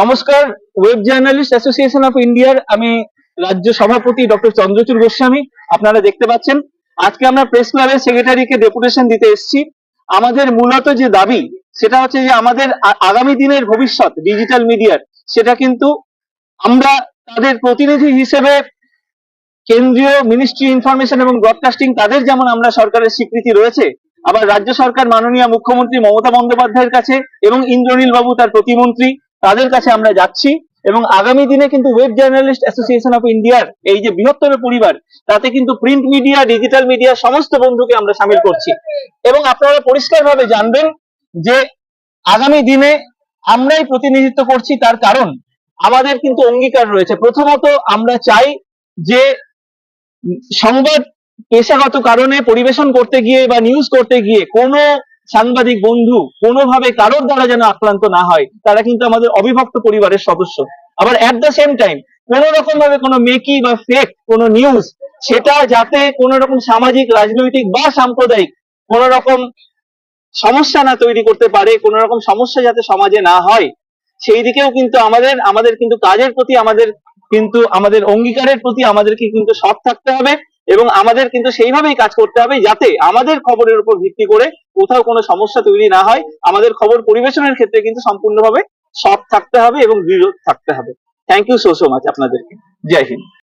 নমস্কার, web journalist association of ইন্ডিয়ার আমি রাজ্য সভাপতি ডক্টর চন্দ্রচূড় গোস্বামী। আপনারা দেখতে পাচ্ছেন আজকে আমরা প্রেস ক্লাবের সেক্রেটারিকে ডেপুটেশন দিতে এসেছি। আমাদের মূলত যে দাবি সেটা হচ্ছে যে আমাদের আগামী দিনের ভবিষ্যৎ ডিজিটাল মিডিয়ার, সেটা কিন্তু আমরা তাদের প্রতিনিধি হিসেবে কেন্দ্রীয় মিনিস্ট্রি ইনফরমেশন এবং ব্রডকাস্টিং, তাদের যেমন আমরা সরকারের স্বীকৃতি রয়েছে, আবার রাজ্য সরকার মাননীয় মুখ্যমন্ত্রী মমতা বন্দ্যোপাধ্যায়ের কাছে এবং ইন্দ্রনীল বাবু তার প্রতিমন্ত্রী, তাদের কাছে আমরা যাচ্ছি। এবং আগামী দিনে কিন্তু ওয়েব জার্নালিস্ট অ্যাসোসিয়েশন অফ ইন্ডিয়ার এই যে বৃহত্তর পরিবার, তাতে কিন্তু প্রিন্ট মিডিয়া, ডিজিটাল মিডিয়া সমস্ত বন্ধুকে আমরা সামিল করছি। এবং আপনারা পরিষ্কারভাবে জানবেন যে আগামী দিনে আমরাই প্রতিনিধিত্ব করছি, তার কারণ আমাদের কিন্তু অঙ্গীকার রয়েছে। প্রথমত আমরা চাই যে সংবাদ পেশাগত কারণে পরিবেশন করতে গিয়ে বা নিউজ করতে গিয়ে কোনো সাংবাদিক বন্ধু কোনোভাবে কারোর দ্বারা যেন আক্রান্ত না হয়, তারা কিন্তু আমাদের অবিভক্ত পরিবারের সদস্য। আবার এট দ্য সেম টাইম কোন রকম ভাবে কোনো মেকি বা ফেক কোনো নিউজ, সেটা যাতে কোন রকম সামাজিক, রাজনৈতিক বা সাম্প্রদায়িক কোন রকম সমস্যা না তৈরি করতে পারে, কোন রকম সমস্যা যাতে সমাজে না হয়, সেই দিকেও কিন্তু আমাদের কিন্তু কাজের প্রতি, আমাদের অঙ্গীকারের প্রতি আমাদেরকে কিন্তু সৎ থাকতে হবে। এবং আমাদের কিন্তু সেইভাবেই কাজ করতে হবে যাতে আমাদের খবরের উপর ভিত্তি করে কোথাও কোনো সমস্যা তৈরি না হয়। আমাদের খবর পরিবেশনের ক্ষেত্রে কিন্তু সম্পূর্ণভাবে সৎ থাকতে হবে এবং দৃঢ় থাকতে হবে। থ্যাংক ইউ সো মাচ আপনাদেরকে। জয় হিন্দ।